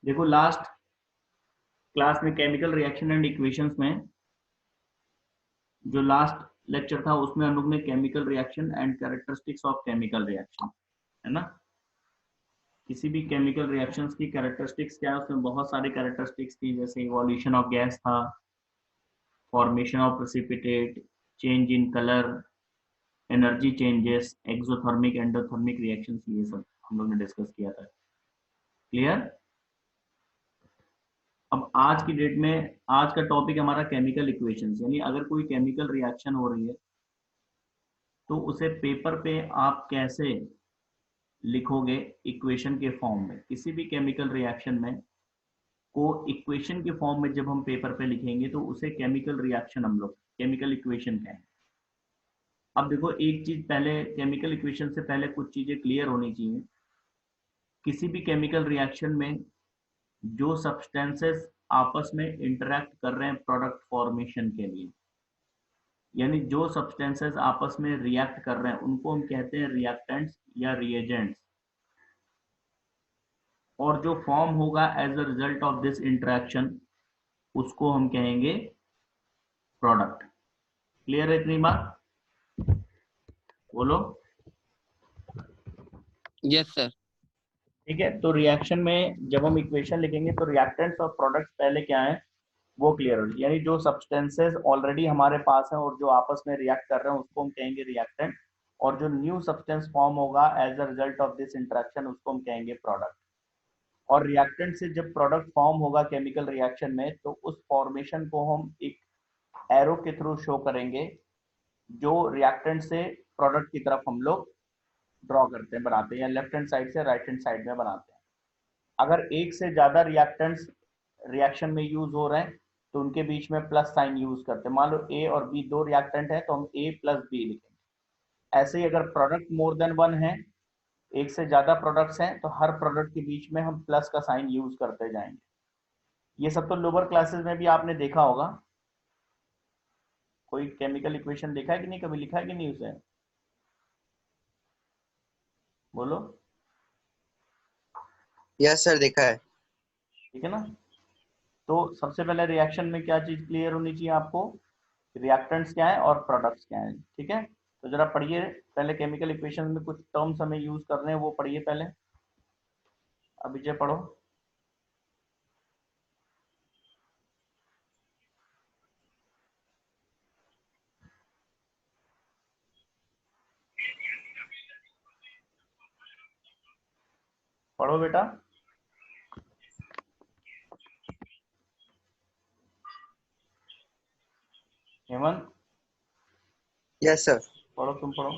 देखो last class में chemical reaction and equations में जो लास्ट लेक्चर था उसमें हम लोग ने chemical reaction and characteristics of chemical reaction, है ना। किसी भी केमिकल रिएक्शंस की कैरेक्टरिस्टिक्स क्या है, उसमें बहुत सारी कैरेक्टरिस्टिक्स थी, जैसे इवोल्यूशन ऑफ गैस था, formation of precipitate, change in colour, energy changes, exothermic endothermic reactions, ये सब हम लोग ने डिस्कस किया था। क्लियर। अब आज की डेट में आज का टॉपिक हमारा केमिकल इक्वेशंस, यानी अगर कोई केमिकल रिएक्शन हो रही है तो उसे पेपर पे आप कैसे लिखोगे इक्वेशन के फॉर्म में। किसी भी केमिकल रिएक्शन में को इक्वेशन के फॉर्म में जब हम पेपर पे लिखेंगे तो उसे केमिकल रिएक्शन हम लोग केमिकल इक्वेशन कहें। अब देखो एक चीज पहले, केमिकल इक्वेशन से पहले कुछ चीजें क्लियर होनी चाहिए। किसी भी केमिकल रिएक्शन में जो सब्सटेंसेस आपस में इंटरेक्ट कर रहे हैं प्रोडक्ट फॉर्मेशन के लिए, यानी जो सब्सटेंसेस आपस में रिएक्ट कर रहे हैं उनको हम कहते हैं रिएक्टेंट्स या रिएजेंट्स, और जो फॉर्म होगा as a result of this interaction उसको हम कहेंगे प्रोडक्ट। क्लियर है इतनी बात? बोलो। Yes sir. ठीक है, तो रिएक्शन में जब हम इक्वेशन लिखेंगे तो रिएक्टेंट्स और प्रोडक्ट्स पहले क्या है वो क्लियर हो, यानी जो सब्सटेंसेस ऑलरेडी हमारे पास हैं और जो आपस में रिएक्ट कर रहे हैं उसको हम कहेंगे रिएक्टेंट, और जो न्यू सब्सटेंस फॉर्म होगा as a result of this interaction उसको हम कहेंगे प्रोडक्ट। और रिएक्टेंट से जब प्रोडक्ट फॉर्म होगा केमिकल रिएक्शन में तो उस फॉर्मेशन को हम एक एरो के थ्रू शो करेंगे जो रिएक्टेंट से प्रोडक्ट की तरफ हम लोग ड्रॉ करते हैं, बनाते हैं, या लेफ्ट हैंड साइड से राइट हैंड साइड में बनाते हैं। अगर एक से ज्यादा रिएक्टेंट्स रिएक्शन में यूज हो रहे हैं तो उनके बीच में प्लस साइन यूज करते हैं। मान लो ए और बी दो रिएक्टेंट है तो हम ए प्लस बी लिखेंगे। ऐसे ही अगर प्रोडक्ट मोर देन वन है, एक से ज्यादा प्रोडक्ट्स हैं, तो हर प्रोडक्ट के बीच में हम प्लस का साइन यूज करते जाएंगे। ये सब तो लोअर क्लासेस में भी आपने देखा होगा। कोई केमिकल इक्वेशन देखा है कि नहीं, कभी लिखा है कि नहीं उसे? बोलो। यस सर, देखा है। ठीक है ना। तो सबसे पहले रिएक्शन में क्या चीज क्लियर होनी चाहिए आपको, रिएक्टेंट्स क्या है और प्रोडक्ट्स क्या है। ठीक है, तो जरा पढ़िए पहले, केमिकल इक्वेशन में कुछ टर्म्स हमें यूज करने हैं वो पढ़िए पहले। अभिजय पढ़ो। पढ़ो बेटा। Hemant yes sir. पढ़ो, तुम पढ़ो।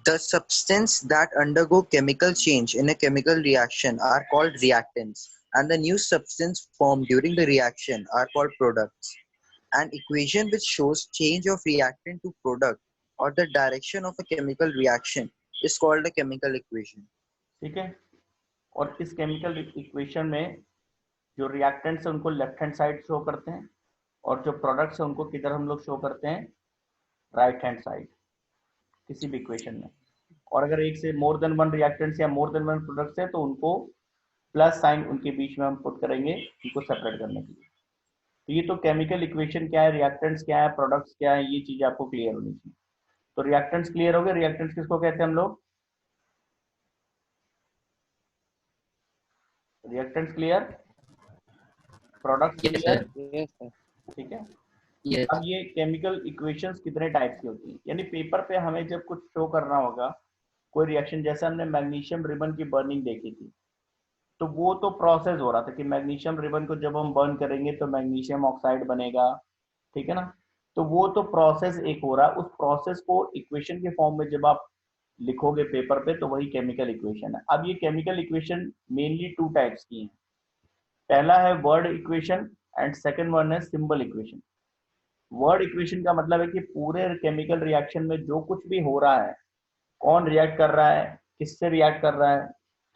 The substance that undergo chemical change in a chemical reaction are called reactants, and the new substance formed during the reaction are called products. An equation which shows change of reactant to product or the direction of a chemical reaction is called a chemical equation. ठीक है, और इस chemical equation में जो reactants है उनको left hand side show करते हैं और जो प्रोडक्ट्स है उनको किधर हम लोग शो करते हैं, राइट हैंड साइड, किसी भी इक्वेशन में। और अगर एक से मोर देन वन रिएक्टेंट्स या मोर देन वन प्रोडक्ट्स है तो उनको प्लस साइन उनके बीच में हम पुट करेंगे उनको सेपरेट करने के लिए। तो ये तो केमिकल इक्वेशन क्या है, रिएक्टेंट्स क्या है, प्रोडक्ट्स क्या है, ये चीज आपको क्लियर होनी चाहिए। तो रिएक्टेंट्स क्लियर हो गए। रिएक्टेंट्स किसको कहते हैं हम लोग? Reactants clear, products yes clear. Sir. Yes sir. ठीक है। यस। अब ये केमिकल इक्वेशंस कितने टाइप की होती हैं, यानी पेपर पे हमें जब कुछ शो करना होगा कोई रिएक्शन, जैसे हमने मैग्नीशियम रिबन की बर्निंग देखी थी, तो वो तो प्रोसेस हो रहा था कि मैग्नीशियम रिबन को जब हम बर्न करेंगे तो मैग्नीशियम ऑक्साइड बनेगा। ठीक है ना। तो वो तो प्रोसेस एक हो रहा है, उस प्रोसेस को इक्वेशन के फॉर्म में जब आप लिखोगे पेपर पे तो वही केमिकल इक्वेशन है। अब ये chemical equation mainly two types की हैं। पहला है word equation and second one है सिंबल इक्वेशन। वर्ड इक्वेशन का मतलब है कि पूरे केमिकल रिएक्शन में जो कुछ भी हो रहा है, कौन रिएक्ट कर रहा है, किससे रिएक्ट कर रहा है,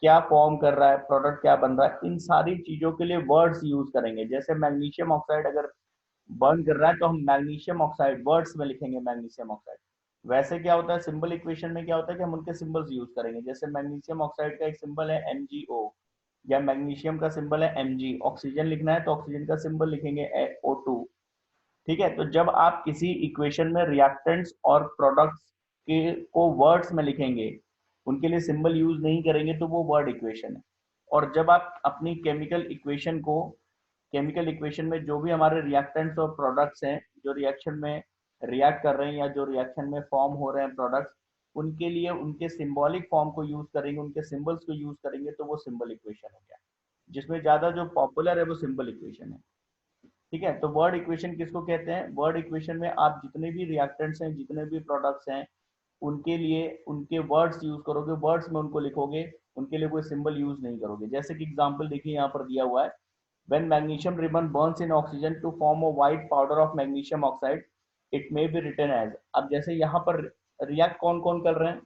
क्या फॉर्म कर रहा है, प्रोडक्ट क्या बन रहा है, इन सारी चीजों के लिए वर्ड्स यूज करेंगे। जैसे मैग्नीशियम ऑक्साइड अगर बर्न कर रहा है तो हम मैग्नीशियम ऑक्साइड वर्ड्स में लिखेंगे मैग्नीशियम ऑक्साइड। वैसे क्या होता है सिंबल इक्वेशन में, क्या होता है कि हम उनके सिंबल्स यूज करेंगे। जैसे मैग्नीशियम ऑक्साइड का एक सिंबल है MgO, या मैग्नीशियम का सिंबल है Mg। ऑक्सीजन लिखना है तो ऑक्सीजन का सिंबल लिखेंगे O2। ठीक है, तो जब आप किसी इक्वेशन में रिएक्टेंट्स और प्रोडक्ट्स के को वर्ड्स में लिखेंगे, उनके लिए सिंबल यूज नहीं करेंगे, तो वो वर्ड इक्वेशन है। और जब आप अपनी केमिकल इक्वेशन में जो भी हमारे रिएक्टेंट्स और प्रोडक्ट्स हैं, जो रिएक्शन में रिएक्ट कर रहे हैं या जो रिएक्शन में फॉर्म हो रहे हैं प्रोडक्ट्स, उनके लिए उनके सिंबॉलिक फॉर्म को यूज करेंगे, उनके सिंबल्स को यूज करेंगे, तो वो सिंबल इक्वेशन हो गया। जिसमें ज्यादा जो पॉपुलर है वो सिंबल इक्वेशन है। ठीक है, तो वर्ड इक्वेशन किसको कहते हैं? वर्ड इक्वेशन में आप जितने भी रिएक्टेंट्स हैं, जितने भी प्रोडक्ट्स हैं, उनके लिए उनके वर्ड्स यूज करोगे, वर्ड्स में उनको लिखोगे, उनके लिए कोई सिंबल यूज नहीं करोगे। जैसे कि एग्जांपल देखिए यहाँ पर दिया हुआ है, when magnesium ribbon burns in oxygen to form a white powder of magnesium oxide, it may be written as। अब जैसे यहाँ पर रिएक्ट कौन कौन कर रहे हैं,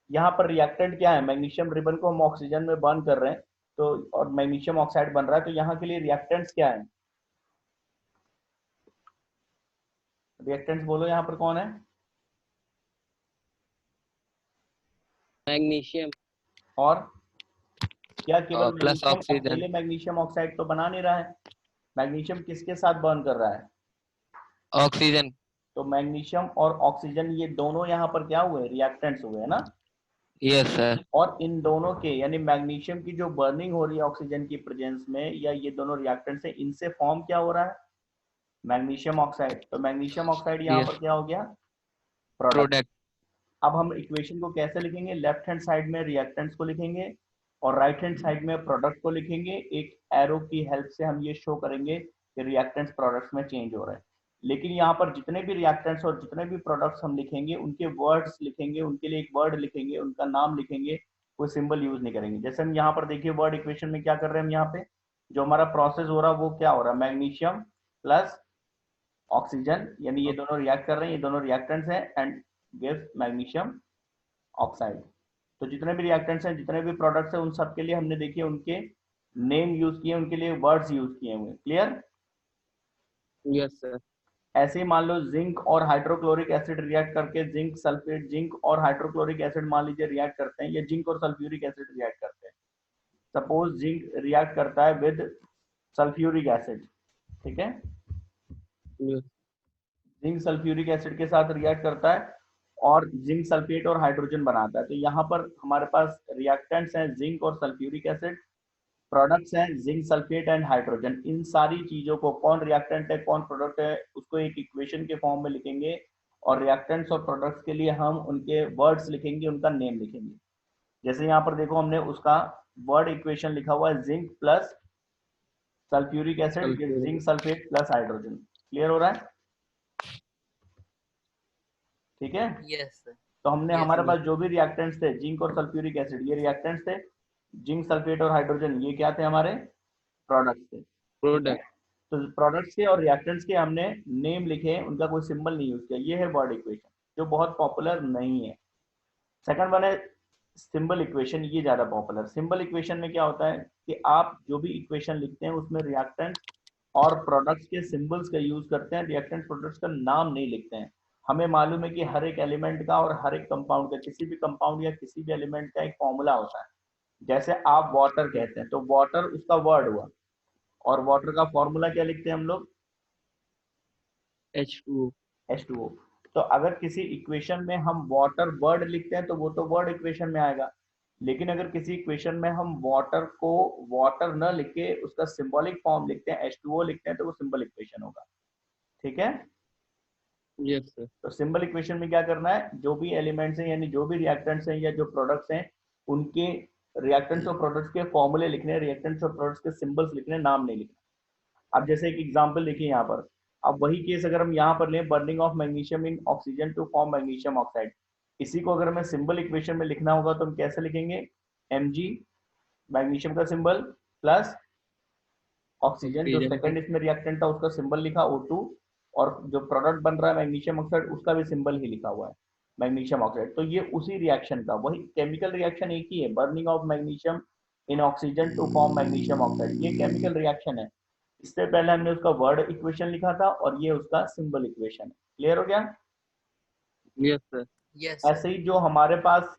यहाँ पर रिएक्टेंट क्या है, मैग्नीशियम रिबन को हम ऑक्सीजन में बर्न कर रहे हैं, तो और मैग्नीशियम ऑक्साइड बन रहा है, तो यहाँ के लिए रिएक्टेंट्स क्या है? रिएक्टेंट्स बोलो यहाँ पर कौन है? मैग्नीशियम और क्या केवल प्लस मैग्नीशियम ऑक्सीजन। अकेले मैग्नीशियम ऑक्साइड तो बना नहीं रहा है, मैग्नीशियम किसके साथ बर्न कर रहा है? ऑक्सीजन। तो मैग्नीशियम और ऑक्सीजन ये दोनों यहाँ पर क्या हुए? रिएक्टेंट्स हुए, है ना। Yes sir. और इन दोनों के यानी मैग्नीशियम की जो बर्निंग हो रही है ऑक्सीजन की प्रेजेंस में, या ये दोनों रिएक्टेंट्स हैं, इनसे फॉर्म क्या हो रहा है? Magnesium oxide. तो मैग्नीशियम ऑक्साइड यहाँ पर यस क्या हो गया? प्रोडक्ट। प्रोडक्ट। अब हम इक्वेशन को कैसे लिखेंगे? लेफ्ट हैंड साइड में रिएक्टेंट्स को लिखेंगे और राइट हैंड साइड में प्रोडक्ट को लिखेंगे। एक एरो की हेल्प से हम ये शो करेंगे कि रिएक्टेंट्स प्रोडक्ट्स में चेंज हो रहे हैं। लेकिन यहाँ पर जितने भी रिएक्टेंट्स और जितने भी प्रोडक्ट्स हम लिखेंगे, उनके वर्ड्स लिखेंगे, उनके लिए एक वर्ड लिखेंगे, उनका नाम लिखेंगे, कोई सिंबल यूज नहीं करेंगे। जैसे हम यहाँ पर देखिए वर्ड इक्वेशन में क्या कर रहे हैं हम, यहाँ पे जो हमारा प्रोसेस हो रहा है वो क्या हो रहा है? मैग्नीशियम प्लस ऑक्सीजन, यानी ये दोनों रिएक्ट कर रहे हैं, ये दोनों रिएक्टेंट्स हैं एंड गिव्स मैग्नीशियम ऑक्साइड। तो जितने भी रिएक्टेंट्स हैं, जितने भी प्रोडक्ट्स हैं, उन सब के लिए हमने देखिए उनके नेम यूज किए, उनके लिए वर्ड्स यूज किए हुए। क्लियर? Yes sir. ऐसे ही मान लो जिंक और हाइड्रोक्लोरिक एसिड रिएक्ट करके जिंक सल्फेट, जिंक और हाइड्रोक्लोरिक एसिड मान लीजिए रिएक्ट करते हैं, या जिंक और सल्फ्यूरिक एसिड रिएक्ट करते हैं। सपोज जिंक रिएक्ट करता है विद सल्फ्यूरिक एसिड, ठीक है, जिंक सल्फ्यूरिक एसिड के साथ रिएक्ट करता है और जिंक सल्फेट और हाइड्रोजन बनाता है। तो यहाँ पर हमारे पास रिएक्टेंट्स हैं जिंक और सल्फ्यूरिक एसिड, प्रोडक्ट्स हैं जिंक सल्फेट एंड हाइड्रोजन। इन सारी चीजों को, कौन रिएक्टेंट है कौन प्रोडक्ट है, उसको एक इक्वेशन के फॉर्म में लिखेंगे और रिएक्टेंट्स और प्रोडक्ट्स के लिए हम उनके वर्ड्स लिखेंगे, उनका नेम लिखेंगे। जैसे यहाँ पर देखो हमने उसका वर्ड इक्वेशन लिखा हुआ है zinc plus sulphuric acid, zinc sulphate plus hydrogen. Clear हो रहा है? ठीक है। Yes sir. तो हमने हमारे पास जो भी रिएक्टेंट्स थे, जिंक और सल्फ्यूरिक एसिड, ये रिएक्टेंट्स थे, जिंक सल्फेट और हाइड्रोजन ये क्या थे? हमारे प्रोडक्ट्स थे। प्रोडक्ट। तो प्रोडक्ट्स के और रिएक्टेंट्स के हमने नेम लिखे, उनका कोई सिंबल नहीं यूज किया। ये है वर्ड इक्वेशन, जो बहुत पॉपुलर नहीं है। सेकंड वन है सिंबल इक्वेशन, ये ज्यादा पॉपुलर। सिंबल इक्वेशन में क्या होता है कि आप जो भी इक्वेशन लिखते हैं उसमें रिएक्टेंट्स और प्रोडक्ट्स के सिंबल्स का यूज करते हैं, रिएक्टेंट प्रोडक्ट्स का नाम नहीं लिखते हैं। हमें मालूम है कि हर एक एलिमेंट का और हर एक कंपाउंड का, किसी भी कंपाउंड या किसी भी एलिमेंट का एक फॉर्मूला होता है। जैसे आप वाटर कहते हैं तो वाटर उसका वर्ड हुआ, और वाटर का फॉर्मूला क्या लिखते हैं हम लोग? H2O। H2O। तो अगर किसी इक्वेशन में हम वाटर वर्ड लिखते हैं तो वो तो वर्ड इक्वेशन में आएगा, लेकिन अगर किसी इक्वेशन में हम वाटर को वाटर न लिख के उसका सिंबॉलिक फॉर्म लिखते हैं, H2O लिखते हैं, तो वो सिंबल इक्वेशन होगा। ठीक है। Yes sir. तो सिंबल इक्वेशन में क्या करना है, जो भी एलिमेंट्स हैं यानी जो भी रिएक्टेंट्स हैं या जो प्रोडक्ट्स हैं, उनके रिएक्टेंट्स और प्रोडक्ट्स के फॉर्मूले लिखने, रिएक्टेंट्स और प्रोडक्ट्स के सिंबल्स लिखने, नाम नहीं लिखना। अब जैसे एक एग्जांपल देखिए यहाँ पर, अब वही केस अगर हम यहाँ पर लें, burning of magnesium in oxygen to form magnesium oxide, इसी को अगर हमें सिंबल इक्वेशन में लिखना होगा तो हम कैसे लिखेंगे? Mg मैग्नीशियम का सिंबल प्लस ऑक्सीजन जो सेकंड इसमें रिएक्टेंट था उसका सिंबल लिखा O2, और जो प्रोडक्ट बन रहा है मैग्नीशियम ऑक्साइड उसका भी सिंबल ही लिखा हुआ है मैग्नीशियम ऑक्साइड। तो ये उसी रिएक्शन का, वही केमिकल रिएक्शन एक ही है, burning of magnesium in oxygen to form magnesium oxide, ये केमिकल रिएक्शन है। इससे पहले हमने उसका वर्ड इक्वेशन लिखा था और ये उसका सिंबल इक्वेशन है। क्लियर हो गया? Yes sir. Yes. ऐसे ही जो हमारे पास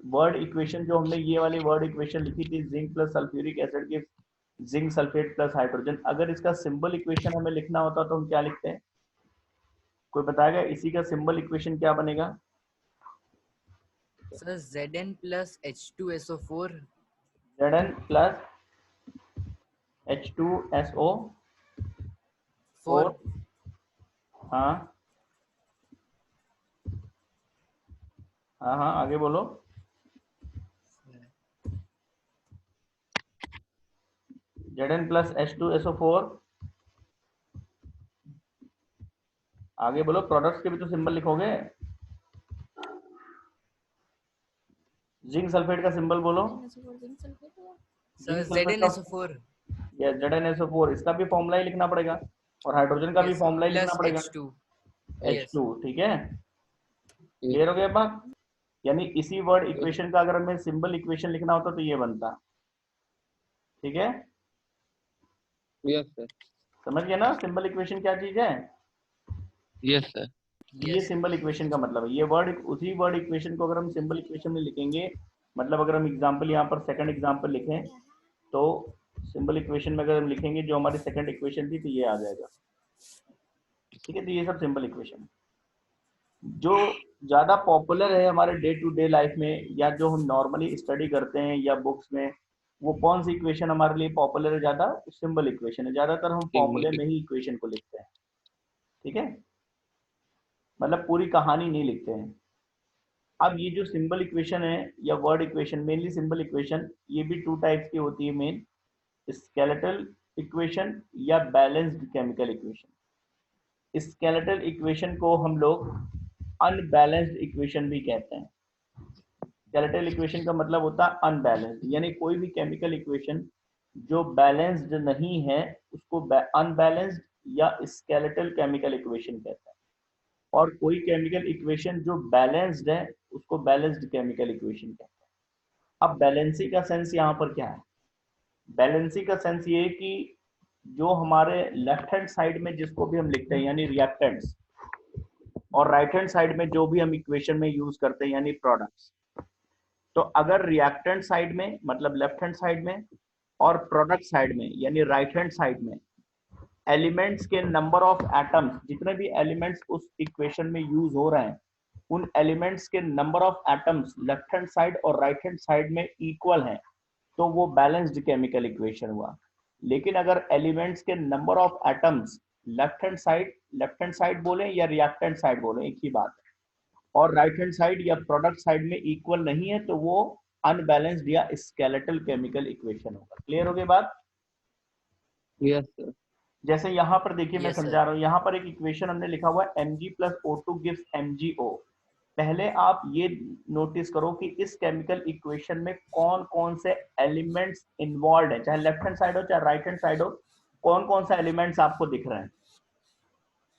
वर्ड इक्वेशन, जो हमने ये वाली वर्ड इक्वेशन लिखी थी, जिंक प्लस सल्फ्यूरिक एसिड की जिंक सल्फेट प्लस हाइड्रोजन, अगर इसका सिंबल इक्वेशन हमें लिखना होता तो हम क्या लिखते हैं? कोई बताएगा इसी का सिंबल इक्वेशन क्या बनेगा? Sir, Zn plus H2SO4. Zn plus H2SO 4। 4. हाँ हाँ हाँ, आगे बोलो। Zn प्लस H2SO4, आगे बोलो। प्रोडक्ट्स के भी तो सिंबल लिखोगे। जिंक सल्फेट का सिंबल बोलो। Sir, ZnSO4 या ZnSO4, इसका भी फॉर्मूला ही लिखना पड़ेगा और हाइड्रोजन का भी yes, फॉर्मूला ही plus लिखना पड़ेगा। H2. Yes. H2, ठीक है, क्लियर हो गया बात? यानी इसी वर्ड इक्वेशन का अगर हमें सिंबल इक्वेशन लिखना होता तो ये बनता, ठीक है? Yes sir. समझ गए ना सिंबल इक्वेशन क्या चीज है? Yes sir. ये Yes. सिंबल इक्वेशन का मतलब है। ये वर्ड, उसी वर्ड इक्वेशन को अगर हम सिंबल इक्वेशन में लिखेंगे, मतलब अगर हम एग्जांपल यहाँ पर सेकंड एग्जांपल लिखें तो सिंबल इक्वेशन में अगर हम लिखेंगे जो हमारी सेकंड इक्वेशन थी तो ये आ जाएगा, ठीक है? तो ये सब सिंबल इक्वेशन जो ज्यादा पॉपुलर है हमारे डे टू डे लाइफ में, या जो हम नॉर्मली स्टडी करते हैं या बुक्स में, वो कौन सी इक्वेशन हमारे लिए पॉपुलर है? ज्यादा सिंबल इक्वेशन है। ज्यादातर हम फॉर्मूले में ही इक्वेशन को लिखते हैं, ठीक है? मतलब पूरी कहानी नहीं लिखते हैं। अब ये जो सिंबल इक्वेशन है या word equation, mainly symbol equation, ये भी टू टाइप्स की होती है मेन, स्केलेटल इक्वेशन या balanced chemical equation. Skeletal equation को हम लोग अनबैलेंस्ड इक्वेशन भी कहते हैं। स्केलेटल इक्वेशन का मतलब होता है अनबैलेंस्ड, यानी कोई भी केमिकल इक्वेशन जो बैलेंस्ड नहीं है उसको अनबैलेंस्ड या स्केलेटल केमिकल इक्वेशन कहते हैं, और कोई केमिकल इक्वेशन जो बैलेंस्ड है उसको बैलेंस्ड केमिकल इक्वेशन कहते हैं। अब बैलेंसी का सेंस यहाँ पर क्या है? बैलेंसी का सेंस ये कि जो हमारे लेफ्ट हैंड साइड में जिसको भी हम लिखते हैं यानी रिएक्टेंट्स, और राइट हैंड साइड में जो भी हम इक्वेशन में यूज करते हैं यानी प्रोडक्ट्स, तो अगर रिएक्टेंट साइड में मतलब लेफ्ट हैंड साइड में और प्रोडक्ट साइड में यानी राइट हैंड साइड में एलिमेंट्स के नंबर ऑफ एटम्स, जितने भी एलिमेंट्स उस इक्वेशन में यूज हो रहे हैं, उन एलिमेंट्स के number of atoms left hand side और राइट हैंड साइड में इक्वल हैं, तो वो बैलेंस्ड केमिकल इक्वेशन हुआ। लेकिन अगर एलिमेंट्स के number of atoms left hand side बोले या रिएक्टेंट साइड बोले एक ही बात है, और राइट हैंड साइड या प्रोडक्ट साइड में इक्वल नहीं है, तो वो अनबैलेंस्ड या स्केलेटल केमिकल इक्वेशन होगा। क्लियर हो गई बात? Yes sir. जैसे यहाँ पर देखिए, मैं Yes, समझा रहा हूँ। यहाँ पर एक इक्वेशन हमने लिखा हुआ है Mg plus O2 gives MgO। पहले आप ये नोटिस करो कि इस केमिकल इक्वेशन में कौन कौन से एलिमेंट्स इन्वॉल्व है, चाहे लेफ्ट हैंड साइड हो चाहे राइट हैंड साइड हो, कौन कौन सा एलिमेंट्स आपको दिख रहे हैं?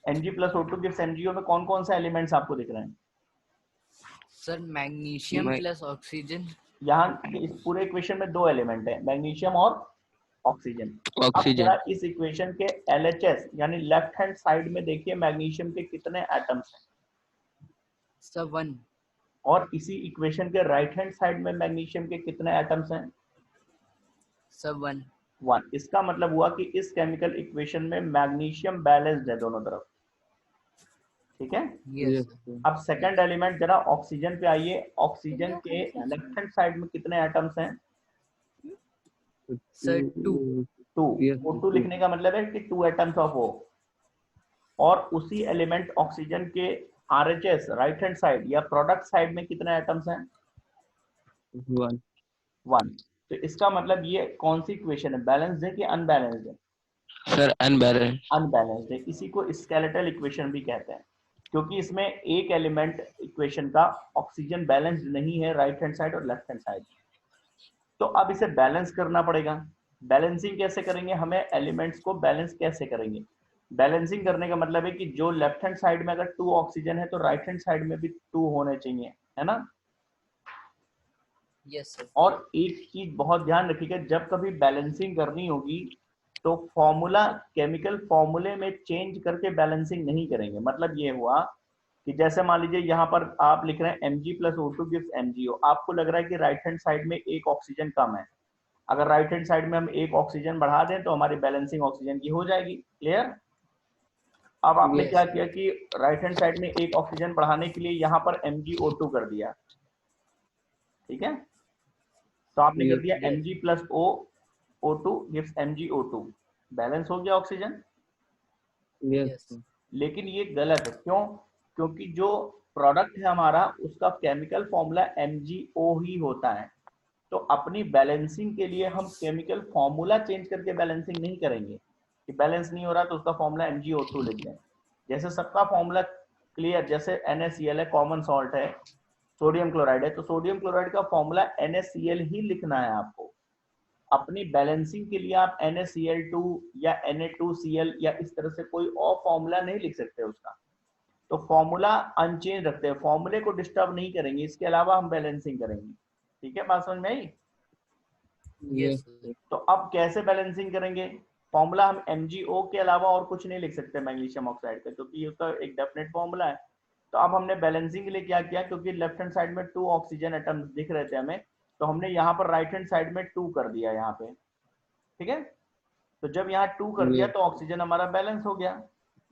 Mg plus O2 gives MgO में कौन कौन सा एलिमेंट्स आपको दिख रहे हैं? Sir, magnesium मैं- plus oxygen. यहाँ इस पूरे इक्वेशन में दो एलिमेंट है, मैग्नीशियम और ऑक्सीजन। अब ऑक्सीजन। जरा इस इक्वेशन के LHS यानी लेफ्ट हैंड साइड में देखिए मैग्नीशियम के कितने एटम्स हैं, Sir, 1. और इसी इक्वेशन के राइट हैंड साइड में मैग्नीशियम के कितने एटम्स हैं? Sir, 1. 1। इसका मतलब हुआ कि इस केमिकल इक्वेशन में मैग्नीशियम बैलेंस्ड है दोनों तरफ, ठीक है? Yes. Yes sir. अब सेकंड एलिमेंट जरा ऑक्सीजन पे आइए। ऑक्सीजन के लेफ्ट हैंड साइड में कितने एटम्स हैं? Sir, 2. 2। Yes, O2 two. लिखने का मतलब है कि 2 एटम्स ऑफ O। और उसी एलिमेंट ऑक्सीजन के RHS राइट हैंड साइड या प्रोडक्ट साइड में कितने एटम्स हैं? 1। 1। तो इसका मतलब ये कौन सी इक्वेशन है, बैलेंस्ड है कि अनबैलेंस्ड है? Sir unbalanced. अनबैलेंस्ड है। इसी को स्केलेटल इक्वेशन भी कहते हैं, क्योंकि इसमें एक एलिमेंट इक्वेशन का ऑक्सीजन बैलेंस्ड नहीं है राइट हैंड साइड और लेफ्ट हैंड साइड। तो अब इसे बैलेंस करना पड़ेगा। बैलेंसिंग कैसे करेंगे? हमें एलिमेंट्स को बैलेंस कैसे करेंगे? बैलेंसिंग करने का मतलब है कि जो लेफ्ट हैंड साइड में अगर 2 ऑक्सीजन है तो राइट हैंड साइड में भी 2 होने चाहिए, है ना? Yes, sir. और एक चीज बहुत ध्यान रखिएगा, जब कभी बैलेंसिंग करनी होगी तो फॉर्मूला, केमिकल फॉर्मूले में चेंज करके बैलेंसिंग नहीं करेंगे। मतलब ये हुआ कि जैसे मान लीजिए यहाँ पर आप लिख रहे हैं Mg+O2 गिव्स MgO, आपको लग रहा है कि राइट हैंड साइड में एक ऑक्सीजन कम है, अगर राइट हैंड साइड में हम एक ऑक्सीजन बढ़ा दें तो हमारी बैलेंसिंग ऑक्सीजन की हो जाएगी। क्लियर? अब आपने Yes, क्या sir. किया कि राइट हैंड साइड में एक ऑक्सीजन बढ़ाने के लिए यहाँ पर MgO2 कर दिया, ठीक है, तो आपने कर Yes, दिया sir. Mg+O2 gives MgO2, balance हो गया ऑक्सीजन। Yes, Yes. sir. लेकिन ये गलत है, क्यों? क्योंकि जो प्रोडक्ट है हमारा उसका केमिकल फॉर्मूला MgO ही होता है, तो अपनी बैलेंसिंग के लिए हम केमिकल फॉर्मूला चेंज करके बैलेंसिंग नहीं करेंगे कि बैलेंस नहीं हो रहा तो उसका फॉर्मूला MgO2 लिख दें। जैसे सबका फॉर्मूला क्लियर, जैसे NaCl है, कॉमन सॉल्ट है, सोडियम क्लोराइड है, तो सोडियम क्लोराइड का फॉर्मूला NaCl ही लिखना है आपको। अपनी बैलेंसिंग के लिए आप NaCl2 या Na2Cl या इस तरह से कोई और फॉर्मूला नहीं लिख सकते उसका, तो फॉर्मूला अनचेंज रखते हैं, फॉर्मूले को डिस्टर्ब नहीं करेंगे, इसके अलावा हम बैलेंसिंग करेंगे। ठीक है, बात समझ में आई? Yes, Yes. sir. तो अब कैसे बैलेंसिंग करेंगे? फॉर्मूला हम MgO के अलावा और कुछ नहीं लिख सकते मैग्नीशियम ऑक्साइड का, क्योंकि उसका एक डेफिनेट फॉर्मूला है। तो अब हमने बैलेंसिंग के लिए क्या किया, क्योंकि लेफ्ट हैंड साइड में 2 ऑक्सीजन एटम्स दिख रहे थे हमें, तो हमने यहाँ पर राइट हैंड साइड में 2 कर दिया यहाँ पे। ठीक है, तो जब यहाँ 2 कर दिया Yes, तो ऑक्सीजन हमारा बैलेंस हो गया।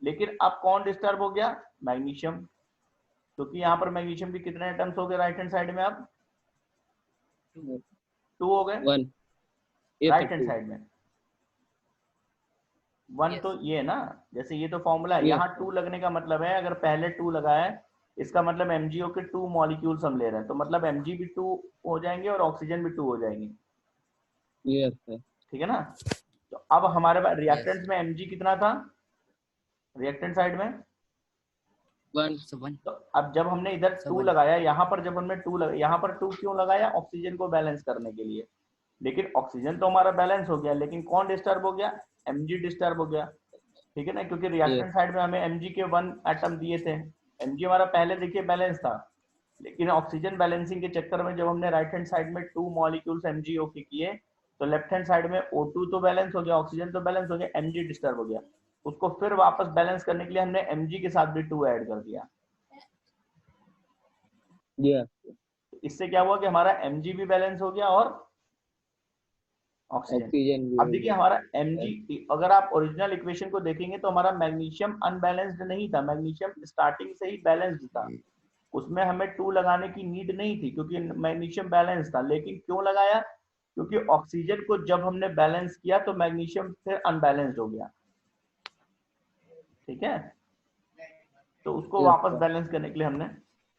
लेकिन अब कौन डिस्टर्ब हो गया? मैग्नीशियम, क्योंकि यहाँ पर मैग्नीशियम के कितने एटम्स हो गए राइट हैंड साइड में? अब 2 हो गए 1. Yes, right sir. Hand 2. Side में। 1 Yes. तो ये है ना, जैसे ये तो फॉर्मूला है, Yes, यहाँ sir. 2 लगने का मतलब है, अगर पहले 2 लगा है इसका मतलब MgO के 2 मॉलिक्यूल्स हम ले रहे हैं, तो मतलब Mg भी 2 हो जाएंगे और ऑक्सीजन भी 2 हो जाएंगे। Yes, sir. ठीक है ना? तो अब हमारे पास Yes. रिएक्टेंट में Mg कितना था रिएक्टेंट साइड में? 1. So 1. तो अब जब हमने इधर 2 1. लगाया, यहाँ पर जब हमने 2 लगाया, यहाँ पर 2 क्यों लगाया? ऑक्सीजन को बैलेंस करने के लिए। लेकिन ऑक्सीजन तो हमारा बैलेंस हो गया, लेकिन कौन डिस्टर्ब हो गया? Mg डिस्टर्ब हो गया। ठीक है ना, क्योंकि रिएक्टेंट Yes. साइड में हमें Mg के 1 एटम दिए थे, Mg हमारा पहले देखिए बैलेंस था, लेकिन ऑक्सीजन बैलेंसिंग के चक्कर में जब हमने राइट हैंड साइड में 2 मॉलिक्यूल्स MgO के किए, तो लेफ्ट हैंड साइड में O2 तो बैलेंस हो गया, ऑक्सीजन तो बैलेंस हो गया, Mg डिस्टर्ब हो गया। उसको फिर वापस बैलेंस करने के लिए हमने Mg के साथ भी 2 ऐड कर दिया। Yes. इससे क्या हुआ कि हमारा Mg भी बैलेंस हो गया और ऑक्सीजन। Oxygen. अब देखिए हमारा Mg, अगर आप ओरिजिनल इक्वेशन को देखेंगे तो हमारा मैग्नीशियम अनबैलेंस्ड नहीं था, मैग्नीशियम स्टार्टिंग से ही बैलेंस्ड था, उसमें हमें 2 लगाने की नीड नहीं थी क्योंकि मैग्नीशियम बैलेंस था। लेकिन क्यों लगाया? क्योंकि ऑक्सीजन को जब हमने बैलेंस किया तो मैग्नीशियम फिर अनबैलेंस्ड हो गया। ठीक है, तो उसको Yes, वापस sir. बैलेंस करने के लिए हमने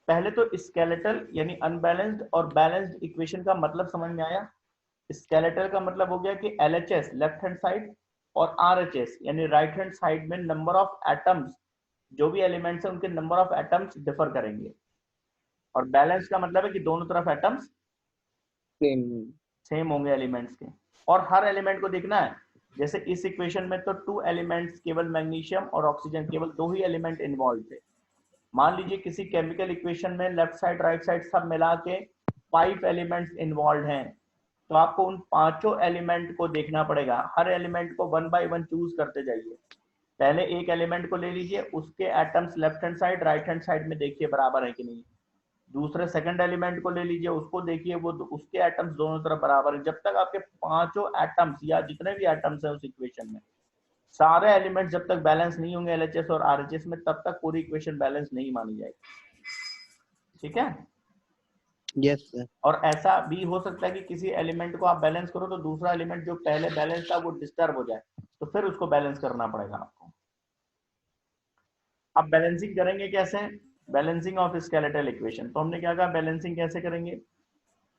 पहले तो स्केलेटल यानी अनबैलेंस्ड और बैलेंस्ड इक्वेशन का मतलब समझ में आया। स्केलेटल का मतलब हो गया कि LHS लेफ्ट हैंड साइड और RHS यानी राइट हैंड साइड में नंबर ऑफ एटम्स, जो भी एलिमेंट्स हैं उनके नंबर ऑफ एटम्स डिफर करेंगे, और बैलेंस का मतलब है कि दोनों तरफ एटम्स Same. सेम होंगे एलिमेंट्स के, और हर एलिमेंट को देखना है। जैसे इस इक्वेशन में तो 2 एलिमेंट्स, केवल मैग्नीशियम और ऑक्सीजन, केवल 2 ही एलिमेंट इन्वॉल्व थे। मान लीजिए किसी केमिकल इक्वेशन में लेफ्ट साइड राइट साइड सब मिला के 5 एलिमेंट्स इन्वॉल्व हैं, तो आपको उन 5 एलिमेंट को देखना पड़ेगा, हर एलिमेंट को 1 बाय 1 चूज करते जाइए। पहले एक एलिमेंट को ले लीजिए, उसके atoms left hand side right hand side में देखिए बराबर है कि नहीं। दूसरे सेकंड एलिमेंट को ले लीजिए, उसको देखिए वो उसके एटम्स दोनों तरफ बराबर है। जब तक आपके 5 एटम्स या जितने भी एटम्स हैं उस इक्वेशन में, सारे एलिमेंट्स जब तक बैलेंस नहीं होंगे LHS और RHS में, तब तक पूरी इक्वेशन बैलेंस नहीं मानी जाएगी। ठीक है, Yes, sir. और ऐसा भी हो सकता है कि किसी एलिमेंट को आप बैलेंस करो तो दूसरा एलिमेंट जो पहले बैलेंस था वो डिस्टर्ब हो जाए, तो फिर उसको बैलेंस करना पड़ेगा आपको। अब बैलेंसिंग करेंगे कैसे? Balancing of skeletal equation. तो हमने क्या कहा, बैलेंसिंग कैसे करेंगे?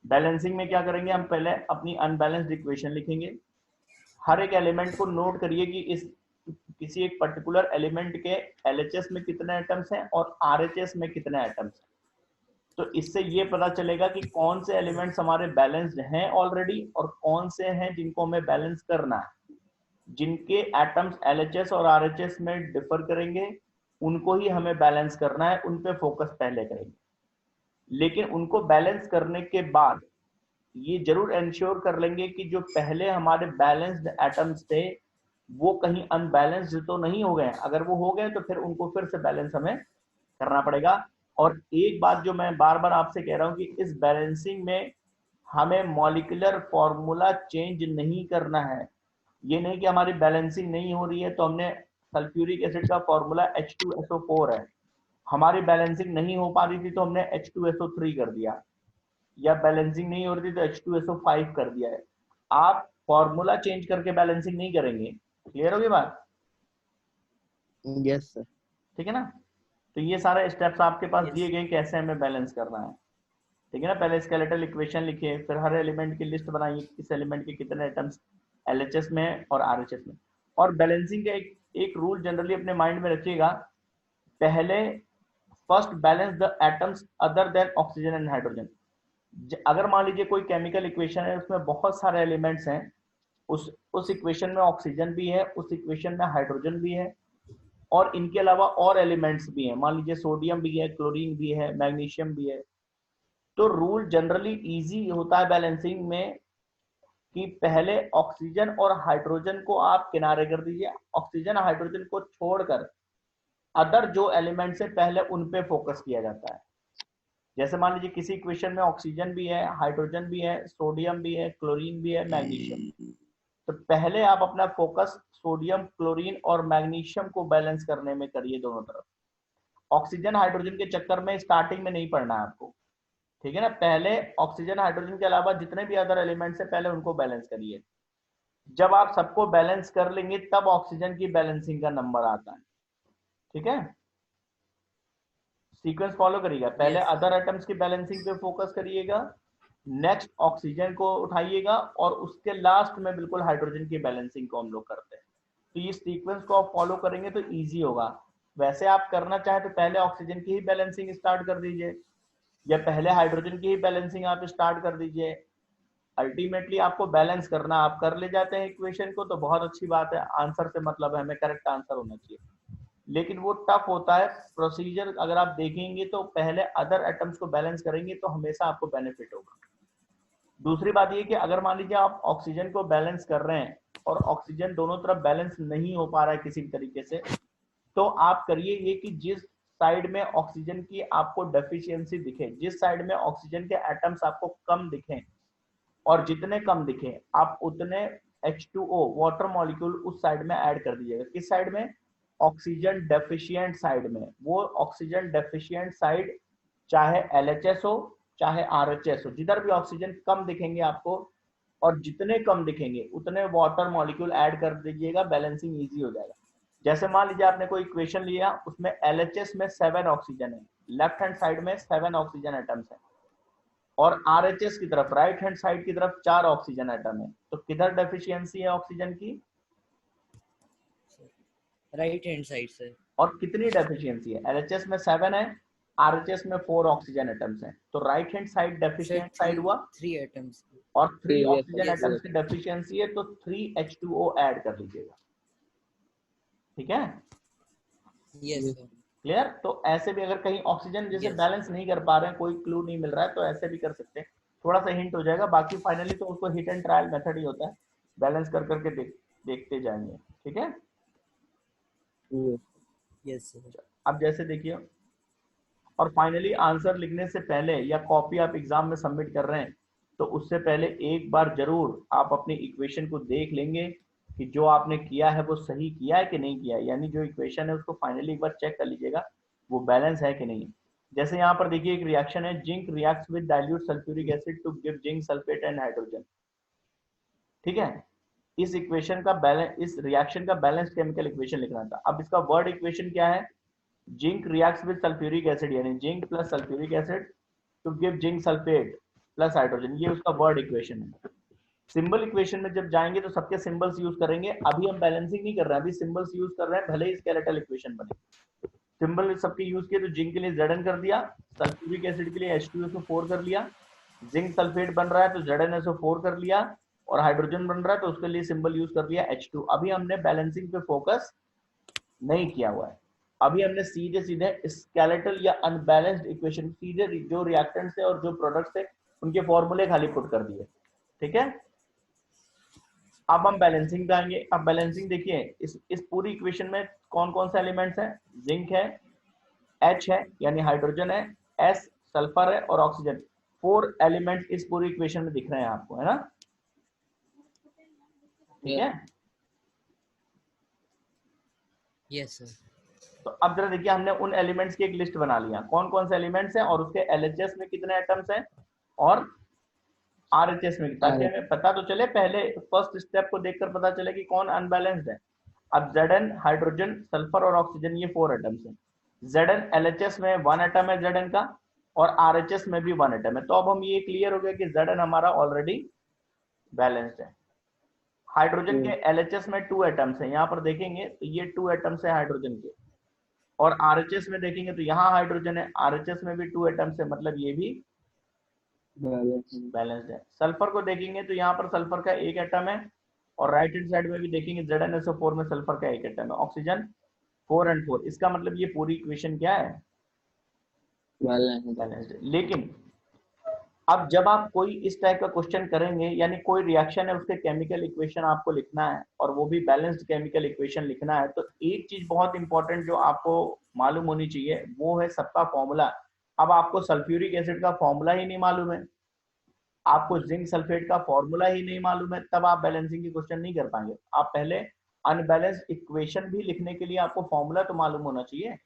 बैलेंसिंग में क्या करेंगे, हम पहले अपनी अनबैलेंस्ड इक्वेशन लिखेंगे। हर एक एलिमेंट को नोट करिए कि इस किसी एक पर्टिकुलर एलिमेंट के LHS में कितने एटम्स हैं और RHS में कितने एटम्स हैं। तो इससे ये पता चलेगा कि कौन से एलिमेंट्स हमारे बैलेंस्ड हैं ऑलरेडी और कौन से हैं जिनको हमें बैलेंस करना है। जिनके एटम्स LHS और RHS में डिफर करेंगे उनको ही हमें बैलेंस करना है, उन पे फोकस पहले करेंगे। लेकिन उनको बैलेंस करने के बाद ये जरूर इंश्योर कर लेंगे कि जो पहले हमारे बैलेंस्ड एटम्स थे वो कहीं अनबैलेंस्ड तो नहीं हो गए। अगर वो हो गए तो फिर उनको फिर से बैलेंस हमें करना पड़ेगा। और एक बात जो मैं बार बार आपसे कह रहा हूं कि इस बैलेंसिंग में हमें मॉलिक्यूलर फॉर्मूला चेंज नहीं करना है। ये नहीं कि हमारी बैलेंसिंग नहीं हो रही है तो हमने सल्फ्यूरिक एसिड का फॉर्मूला H2SO4 है, हमारी बैलेंसिंग नहीं हो पा रही थी तो हमने H2SO3 कर दिया, या बैलेंसिंग नहीं हो रही थी तो H2SO5 कर दिया है। आप फॉर्मूला चेंज करके बैलेंसिंग नहीं करेंगे। क्लियर होगी बात? Yes, sir. ठीक है ना? तो ये सारे स्टेप्स आपके पास Yes. दिए गए कैसे हमें बैलेंस करना है। ठीक है ना? पहले स्केलेटल इक्वेशन लिखिए, फिर हर एलिमेंट की लिस्ट बनाइए, किस एलिमेंट के कितने एटम्स LHS में और RHS में। और बैलेंसिंग का एक रूल जनरली अपने माइंड में रखिएगा, पहले first balance the atoms other than oxygen and hydrogen. अगर मान लीजिए कोई केमिकल इक्वेशन है उसमें बहुत सारे एलिमेंट्स हैं, उस इक्वेशन में ऑक्सीजन भी है, उस इक्वेशन में हाइड्रोजन भी है, और इनके अलावा और एलिमेंट्स भी हैं, मान लीजिए सोडियम भी है, क्लोरीन भी है, मैग्नीशियम भी है। तो रूल जनरली इजी होता है बैलेंसिंग में कि पहले ऑक्सीजन और हाइड्रोजन को आप किनारे कर दीजिए, ऑक्सीजन हाइड्रोजन को छोड़कर अदर जो एलिमेंट्स है पहले उन पे फोकस किया जाता है। जैसे मान लीजिए किसी इक्वेशन में ऑक्सीजन भी है, हाइड्रोजन भी है, सोडियम भी है, क्लोरीन भी है, मैग्नीशियम, तो पहले आप अपना फोकस सोडियम, क्लोरीन और मैग्नीशियम को बैलेंस करने में करिए दोनों तरफ। ऑक्सीजन हाइड्रोजन के चक्कर में स्टार्टिंग में नहीं पड़ना है आपको। ठीक है ना? पहले ऑक्सीजन हाइड्रोजन के अलावा जितने भी अदर एलिमेंट्स है पहले उनको बैलेंस करिए। जब आप सबको बैलेंस कर लेंगे तब ऑक्सीजन की बैलेंसिंग का नंबर आता है। ठीक है? सीक्वेंस फॉलो करिएगा, पहले Yes. अदर एटम्स की बैलेंसिंग पे फोकस करिएगा, नेक्स्ट ऑक्सीजन को उठाइएगा, और उसके लास्ट में बिल्कुल हाइड्रोजन की बैलेंसिंग को हम लोग करते हैं। तो ये सीक्वेंस को आप फॉलो करेंगे तो इजी होगा। वैसे आप करना चाहें तो पहले ऑक्सीजन की ही बैलेंसिंग स्टार्ट कर दीजिए, या पहले हाइड्रोजन की ही बैलेंसिंग आप स्टार्ट कर दीजिए। अल्टीमेटली आपको बैलेंस करना, आप कर ले जाते हैं इक्वेशन को तो बहुत अच्छी बात है, आंसर से मतलब है, हमें करेक्ट आंसर होना चाहिए। लेकिन वो टफ होता है प्रोसीजर, अगर आप देखेंगे तो पहले अदर एटम्स को बैलेंस करेंगे तो हमेशा आपको बेनिफिट होगा। दूसरी बात ये कि अगर मान लीजिए आप ऑक्सीजन को बैलेंस कर रहे हैं और ऑक्सीजन दोनों तरफ बैलेंस नहीं हो पा रहा है किसी भी तरीके से, तो आप करिए ये कि जिस साइड में ऑक्सीजन की आपको डेफिशिएंसी दिखे, जिस साइड में ऑक्सीजन के एटम्स आपको कम दिखें, और जितने कम दिखे आप उतने H2O वाटर मॉलिक्यूल उस साइड में ऐड कर दीजिएगा। किस साइड में? ऑक्सीजन डेफिशिएंट साइड में। वो ऑक्सीजन डेफिशिएंट साइड चाहे LHS हो चाहे RHS हो, जिधर भी ऑक्सीजन कम दिखेंगे आपको, और जितने कम दिखेंगे उतने वाटर मॉलिक्यूल ऐड कर दीजिएगा, बैलेंसिंग इजी हो जाएगा। जैसे मान लीजिए आपने कोई इक्वेशन लिया, उसमें LHS में 7 ऑक्सीजन है, लेफ्ट हैंड साइड में 7 ऑक्सीजन एटम्स है, और RHS की तरफ राइट हैंड साइड की तरफ 4 ऑक्सीजन एटम है, तो किधर डेफिशिएंसी है ऑक्सीजन की? Right hand side, sir. और कितनी डेफिशिएंसी है? LHS में 7 है, RHS में 4 ऑक्सीजन एटम्स हैं, तो right hand side Sir, deficient side हुआ, three atoms. और 3 Yes, oxygen Yes, atoms sir. की डेफिशिएंसी है, तो 3 H2O ऐड कर लीजिएगा। ठीक है? Yes, sir. क्लियर? तो ऐसे भी अगर कहीं ऑक्सीजन जैसे Yes. बैलेंस नहीं कर पा रहे हैं, कोई क्लू नहीं मिल रहा है, तो ऐसे भी कर सकते हैं, थोड़ा सा हिंट हो जाएगा। बाकी फाइनली तो उसको हिट एंड ट्रायल मेथड ही होता है, बैलेंस कर करके देखते जाएंगे। ठीक है? yes. Yes, sir. अब जैसे देखिए, और फाइनली आंसर लिखने से पहले या कॉपी आप एग्जाम में सबमिट कर रहे हैं तो उससे पहले एक बार जरूर आप अपनी इक्वेशन को देख लेंगे कि जो आपने किया है वो सही किया है कि नहीं किया है, यानी जो इक्वेशन है उसको फाइनली एक बार चेक कर लीजिएगा वो बैलेंस है कि नहीं। जैसे यहाँ पर देखिए एक रिएक्शन है, zinc reacts with dilute sulphuric acid to give zinc sulphate and hydrogen. ठीक है? इस इक्वेशन का बैलेंस, इस रिएक्शन का बैलेंस केमिकल इक्वेशन लिखना था। अब इसका वर्ड इक्वेशन क्या है? Zinc reacts with sulphuric acid, यानी zinc plus sulphuric acid to give zinc sulphate plus hydrogen, ये उसका वर्ड इक्वेशन है। सिंबल इक्वेशन में जब जाएंगे तो सबके सिंबल्स यूज करेंगे। अभी हम बैलेंसिंग नहीं कर रहे हैं, अभी सिंबल्स यूज कर रहे हैं, भले ही स्केलेटल इक्वेशन बने। सिंबल सबके यूज किए, तो जिंक के लिए Zn कर दिया, सल्फ्यूरिक एसिड के लिए H2SO4 कर लिया, जिंक सल्फेट बन रहा है तो ZnSO4 कर लिया, और हाइड्रोजन बन रहा है तो उसके लिए सिंबल यूज कर दिया H2। अभी हमने बैलेंसिंग पे फोकस नहीं किया हुआ है, अभी हमने सीधे सीधे स्केलेटल या अनबैलेंस्ड इक्वेशन, सीधे जो रिएक्टेंट्स है और जो प्रोडक्ट्स है उनके फॉर्मूले खाली पुट कर दिए। ठीक है? अब हम बैलेंसिंग पे आएंगे। अब बैलेंसिंग देखिए, इस पूरी इक्वेशन में कौन कौन से एलिमेंट्स हैं? जिंक है, H है यानी हाइड्रोजन है, S सल्फर है और ऑक्सीजन। 4 एलिमेंट इस पूरी इक्वेशन में दिख रहे हैं आपको, है ना? ठीक है। Yes, sir. तो अब जरा देखिए, हमने उन एलिमेंट्स की एक लिस्ट बना लिया, कौन कौन से एलिमेंट्स हैं और उसके एलएचएस में कितने एटम्स हैं और आरएचएस में, ताकि हमें पता तो चले, पहले फर्स्ट स्टेप को देखकर पता चले कि कौन अनबैलेंस्ड है। अब Zn हाइड्रोजन, सल्फर और ऑक्सीजन, ये 4 एटम्स हैं। Zn एलएचएस में 1 एटम है Zn का, और आरएचएस में भी 1 एटम है। तो अब हम ये क्लियर हो गया कि Zn हमारा ऑलरेडी बैलेंस्ड है। हाइड्रोजन के एलएचएस में 2 एटम्स हैं, यहाँ पर देखेंगे तो ये 2 एटम्स है हाइड्रोजन के, और आरएचएस में देखेंगे तो यहाँ हाइड्रोजन है, आरएचएस में भी 2 एटम्स है, मतलब ये भी बैलेंस्ड है। सल्फर को देखेंगे तो यहाँ पर सल्फर का 1 एटम है, और राइट हैंड साइड में भी देखेंगे ZnSO4 में सल्फर का 1 एटम है। ऑक्सीजन 4 and 4, इसका मतलब ये पूरी इक्वेशन क्या है? बैलेंस्ड है। लेकिन अब जब आप कोई इस टाइप का क्वेश्चन करेंगे, यानी कोई रिएक्शन है उसके केमिकल इक्वेशन आपको लिखना है, और वो भी बैलेंस्ड केमिकल इक्वेशन लिखना है, तो एक चीज बहुत इंपॉर्टेंट जो आपको मालूम होनी चाहिए वो है सबका फॉर्मूला। अब आपको सल्फ्यूरिक एसिड का फॉर्मूला ही नहीं मालूम है, आपको जिंक सल्फेट का फॉर्मूला ही नहीं मालूम है, तब आप बैलेंसिंग की क्वेश्चन नहीं कर पाएंगे। आप पहले अनबैलेंस्ड इक्वेशन भी लिखने के लिए आपको फॉर्मूला तो मालूम होना चाहिए,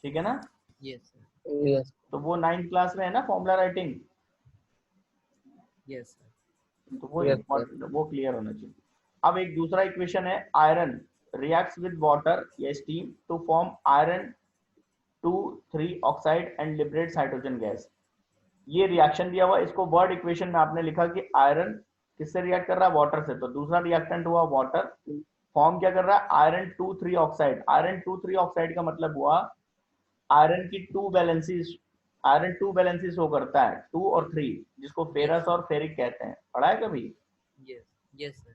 ठीक है ना? Yes, sir. Yes. तो वो 9th क्लास में है ना फॉर्मूला राइटिंग, Yes, sir. तो वो Yes, important, वो क्लियर होना चाहिए। अब एक दूसरा इक्वेशन है, आयरन रिएक्ट्स विद वाटर या steam to form iron 2,3 oxide and liberates hydrogen gas. ये रिएक्शन दिया हुआ, इसको वर्ड इक्वेशन में आपने लिखा कि आयरन किससे रिएक्ट कर रहा है? वाटर से, तो दूसरा रिएक्टेंट हुआ वाटर, फॉर्म क्या कर रहा है? Iron 2,3 oxide. आयरन 2,3 ऑक्साइड का मतलब हुआ आयरन की 2 वैलेंसीज, आयरन 2 वैलेंसी शो करता है, 2 और 3, जिसको फेरस और फेरिक कहते हैं, पढ़ा है कभी? Yes. Yes, sir.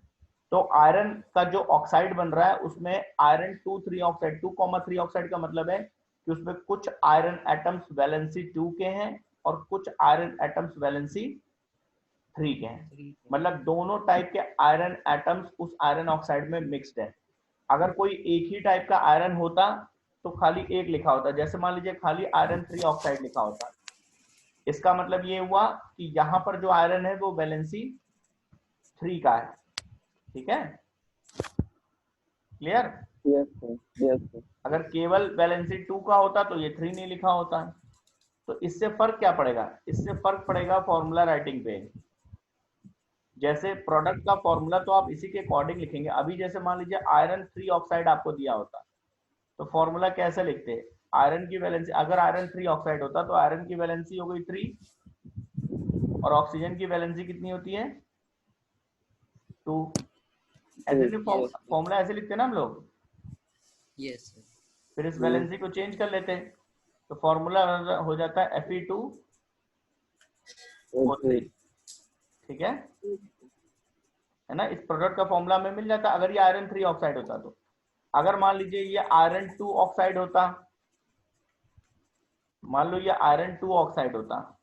तो आयरन का जो ऑक्साइड बन रहा है उसमें आयरन 2,3 ऑक्साइड, 2,3 ऑक्साइड का मतलब है कि उसमें कुछ आयरन एटम्स वैलेंसी 2 के हैं और कुछ आयरन एटम्स वैलेंसी 3 के हैं, 3. मतलब दोनों टाइप के आयरन एटम्स उस आयरन ऑक्साइड में मिक्स्ड है। अगर कोई एक ही टाइप का आयरन होता तो खाली एक लिखा होता, जैसे मान लीजिए खाली आयरन 3 ऑक्साइड लिखा होता, इसका मतलब ये हुआ कि यहाँ पर जो आयरन है वो वैलेंसी 3 का है, ठीक है? Clear? Yes, sir. Yes, sir. अगर केवल वैलेंसी 2 का होता तो ये 3 नहीं लिखा होता। तो इससे फर्क क्या पड़ेगा? इससे फर्क पड़ेगा फॉर्मूला राइटिंग पे। जैसे प्रोडक्ट का फॉर्मूला तो आप इसी के अकॉर्डिंग लिखेंगे। अभी जैसे मान लीजिए आयरन 3 ऑक्साइड आपको दिया होता तो फॉर्मूला कैसे लिखते? आयरन की वैलेंसी, अगर आयरन 3 ऑक्साइड होता तो आयरन की वैलेंसी हो गई 3 और ऑक्सीजन की वैलेंसी कितनी होती है? 2। ऐसे नहीं फॉर्मूला ऐसे लिखते ना हम लोग, Yes, sir. फिर इस वैलेंसी को चेंज कर लेते हैं तो फॉर्मूला हो जाता है Fe2O3, ठीक है ना? इस प्रोडक्ट का फॉर्मूला में मिल जाता अगर ये आयरन 3 ऑक्साइड होता तो। अगर मान लीजिए ये आयरन 2 ऑक्साइड होता, मान लो ये आयरन 2 ऑक्साइड होता,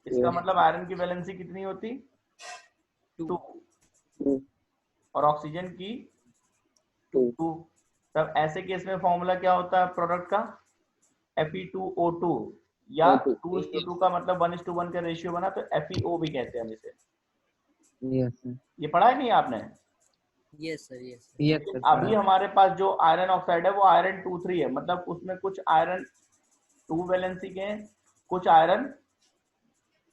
इसका मतलब आयरन की वैलेंसी कितनी होती? 2 और ऑक्सीजन की 2। तब ऐसे केस में फॉर्मूला क्या होता है प्रोडक्ट का? Fe2O2, या 2:2 का मतलब 1:1 का रेशियो बना तो FeO भी कहते हैं हम इसे। Yes, sir. ये पढ़ा है नहीं आपने? Yes, sir. Yes, sir. Yes, sir. अभी हमारे पास जो आयरन ऑक्साइड है वो आयरन 2,3 है, मतलब उसमें कुछ आयरन 2 वैलेंसी के हैं, कुछ आयरन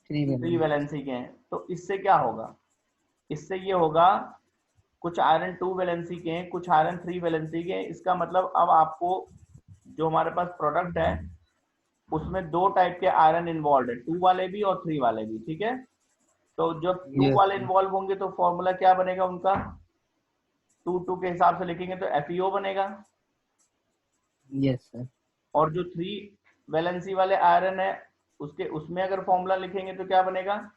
3 वैलेंसी के हैं। तो इससे क्या होगा? इससे ये होगा कुछ आयरन 2 वैलेंसी के हैं, कुछ आयरन 3 वैलेंसी के हैं। इसका मतलब अब आपको जो हमारे पास प्रोडक्ट है उसमें 2 टाइप के आयरन इन्वॉल्व है, 2 वाले भी और 3 वाले भी, ठीक है? तो जब 2 वाले इन्वॉल्व होंगे तो फॉर्मूला क्या बनेगा उनका? 2 के हिसाब से लिखेंगे तो FeO बनेगा। Yes, sir. और जो 3 वैलेंसी वाले आयरन है उसके उसमें अगर फॉर्मूला लिखेंगे तो क्या बनेगा?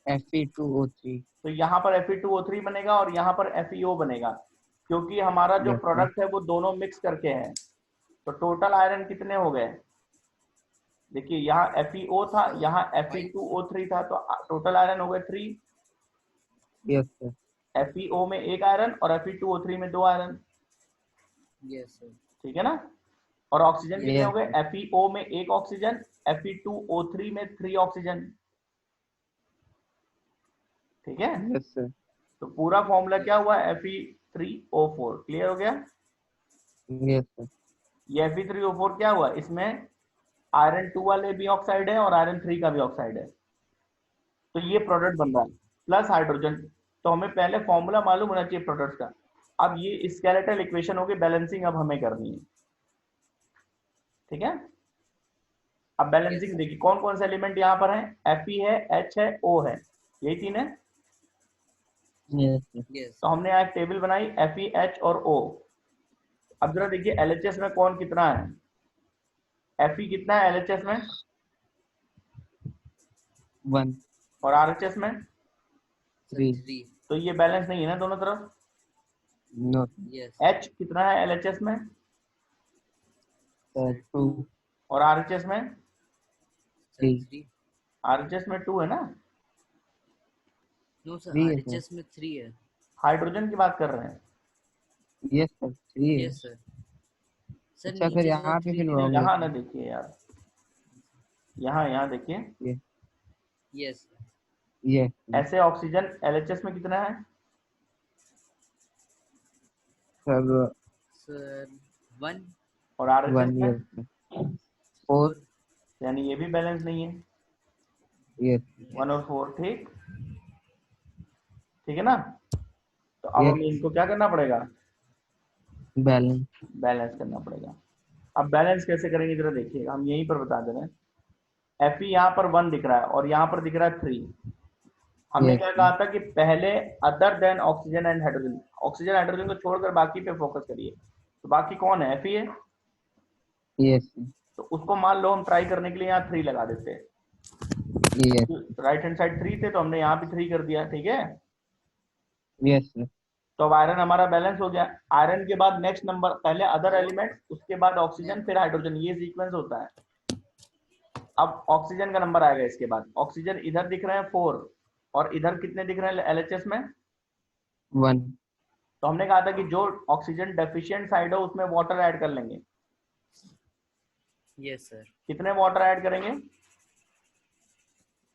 Fe2O3. तो यहाँ पर Fe2O3 बनेगा और यहाँ पर FeO बनेगा, क्योंकि हमारा जो प्रोडक्ट है वो दोनों मिक्स करके है। तो टोटल आयरन कितने हो गए? देखिए यहाँ FeO था, यहाँ Fe2O3 था, तो टोटल आयरन हो गए 3। Yes, sir. FeO में 1 आयरन और Fe2O3 में 2 आयरन, Yes, sir. ठीक है ना? और ऑक्सीजन कितने Yes, हो गए? FeO में 1 ऑक्सीजन, Fe2O3 में 3 ऑक्सीजन। ठीक है, yes, sir. तो पूरा फॉर्मूला क्या हुआ? Fe3O4। क्लियर हो गया? Yes, sir. ये Fe3O4 क्या हुआ? इसमें आयरन 2 वाले भी ऑक्साइड है और आयरन 3 का भी ऑक्साइड है, तो ये प्रोडक्ट बन रहा है प्लस हाइड्रोजन। तो हमें पहले फॉर्मूला मालूम होना चाहिए प्रोडक्ट्स का। अब ये स्केलेटल इक्वेशन होगी, बैलेंसिंग अब हमें करनी है। ठीक है, अब बैलेंसिंग Yes. देखिए कौन कौन से एलिमेंट यहाँ पर है? Fe है, H है, O है, यही 3 है। Yes, sir. Yes. तो हमने यहाँ एक टेबल बनाई Fe, H और O। अब जरा देखिए LHS में कौन कितना है? Fe कितना है LHS में 1, और RHS में? Sir, 3. 3. तो ये बैलेंस नहीं है ना दोनों तरफ। No, Yes. H कितना है LHS में sir. 2, और RHS में? Sir, 3. 3. RHS में 2 है ना। No, sir. 3 है, sir. RHS में 3 है. हाइड्रोजन की बात कर रहे हैं। Yes, sir. 3 है. Yes, sir. Sir, अच्छा, फिर नीचे यहाँ जरा पे 3 फिर की wrong जगह- यहाँ है. ना देखिए यार, यहाँ देखिए, Yes. sir. Yes, sir. ऐसे ऑक्सीजन LHS में कितना है? Sir, Sir, 1. और RHS 1, में? yes, sir. 4, यानी ये भी बैलेंस नहीं है, yes, 1 और 4। ठीक, ठीक है ना। तो अब Yes. हमें इनको क्या करना पड़ेगा? balance. बैलेंस करना पड़ेगा। अब बैलेंस कैसे करेंगे जरा देखिएगा, हम यहीं पर बता दे रहे हैं। Fe यहाँ पर 1 दिख रहा है और यहाँ पर दिख रहा है 3। हमने Yes, क्या sir. कहा था कि पहले other than oxygen and hydrogen, oxygen hydrogen को छोड़कर बाकी पे फोकस करिए। तो बाकी कौन है? Fe है। Yes, sir. तो उसको मान लो हम ट्राई करने के लिए यहाँ 3 लगा देते हैं। Yes, राइट हैंड साइड 3 थे तो हमने यहाँ भी 3 कर दिया। ठीक है, yes, sir. तो अब आयरन हमारा बैलेंस हो गया। आयरन के बाद नेक्स्ट नंबर, पहले अदर एलिमेंट, उसके बाद ऑक्सीजन, फिर हाइड्रोजन, ये सीक्वेंस होता है। अब ऑक्सीजन का नंबर आएगा इसके बाद। ऑक्सीजन इधर दिख रहे हैं 4 और इधर कितने दिख रहे हैं LHS में? 1, तो हमने कहा था कि जो ऑक्सीजन डेफिशिएंट साइड हो उसमें वाटर ऐड कर लेंगे। Yes, sir. कितने वाटर ऐड करेंगे?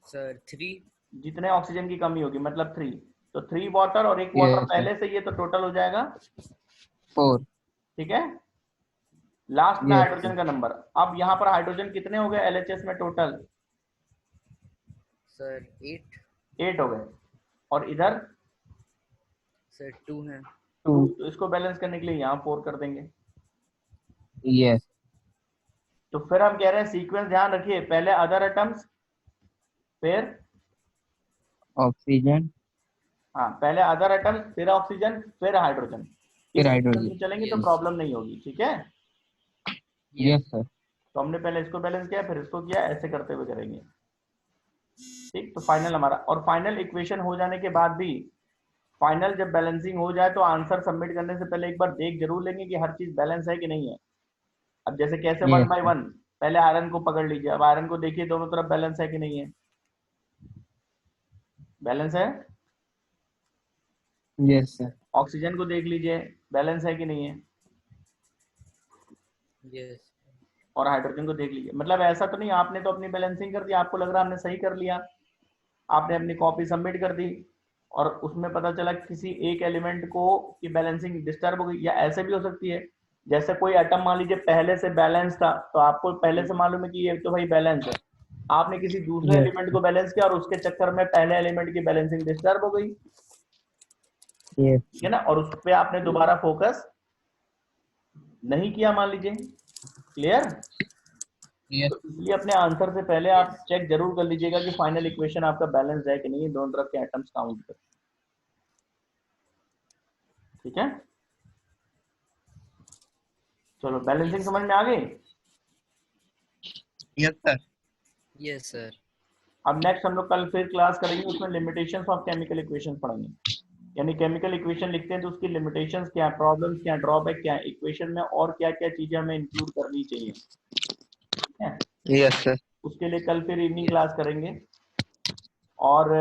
Sir, 3. जितने ऑक्सीजन की कमी होगी, मतलब 3। तो 3 वाटर और 1 Yes, वाटर sir. पहले से, ये तो टोटल हो जाएगा 4, ठीक है। लास्ट में Yes, हाइड्रोजन sir. का नंबर। अब यहाँ पर हाइड्रोजन कितने हो गए LHS में टोटल? Sir, 8. 8 हो गए। और इधर Sir, 2 है. 2, तो इसको बैलेंस करने के लिए यहाँ 4 कर देंगे। yes, तो फिर हम कह रहे हैं सीक्वेंस ध्यान रखिए, पहले अदर एटम्स, फिर oxygen, हाँ पहले अदर एटम्स, फिर ऑक्सीजन, फिर हाइड्रोजन। फिर हाइड्रोजन. में चलेंगे तो Yes. प्रॉब्लम नहीं होगी। ठीक है, Yes, sir. तो हमने पहले इसको बैलेंस किया, फिर इसको किया, ऐसे करते हुए करेंगे। ठीक, तो फाइनल हमारा, और फाइनल इक्वेशन हो जाने के बाद भी, फाइनल जब बैलेंसिंग हो जाए तो आंसर सबमिट करने से पहले एक बार देख जरूर लेंगे कि हर चीज बैलेंस है कि नहीं है। अब जैसे कैसे Yes, 1 बाय sir. 1, पहले आयरन को पकड़ लीजिए। अब आयरन को देखिए दोनों तरफ बैलेंस है कि नहीं है? बैलेंस है। Yes, sir. ऑक्सीजन को देख लीजिए, बैलेंस है कि नहीं है? Yes. और हाइड्रोजन को देख लीजिए। मतलब ऐसा तो नहीं आपने तो अपनी बैलेंसिंग कर दी, आपको लग रहा हमने सही कर लिया, आपने अपनी कॉपी सबमिट कर दी और उसमें पता चला किसी एक एलिमेंट को की बैलेंसिंग डिस्टर्ब हो गई। या ऐसे भी हो सकती है, जैसे कोई एटम मान लीजिए पहले से बैलेंस था, तो आपको पहले से मालूम है कि ये तो भाई बैलेंस है, आपने किसी दूसरे Yes. एलिमेंट को बैलेंस किया और उसके चक्कर में पहले एलिमेंट की बैलेंसिंग डिस्टर्ब हो गई, Yes. ठीक है ना, और उस पर आपने दोबारा फोकस नहीं किया मान लीजिए। क्लियर? Yes. तो इसलिए अपने आंसर से पहले आप चेक जरूर कर लीजिएगा कि फाइनल इक्वेशन आपका बैलेंस है कि नहीं, दोनों तरफ के एटम्स काउंट कर। ठीक है, चलो बैलेंसिंग समझ में आ गई। Yes, sir. Yes, sir. अब नेक्स्ट हम लोग कल फिर क्लास करेंगे, उसमें लिमिटेशंस ऑफ केमिकल इक्वेशन पढ़ेंगे। यानी केमिकल इक्वेशन लिखते हैं तो उसकी लिमिटेशंस क्या, प्रॉब्लम्स क्या, ड्रॉबैक क्या, इक्वेशन में और क्या क्या चीजें हमें इंक्लूड करनी चाहिए। ठीक है, Yes, sir. उसके लिए कल फिर इवनिंग क्लास करेंगे। और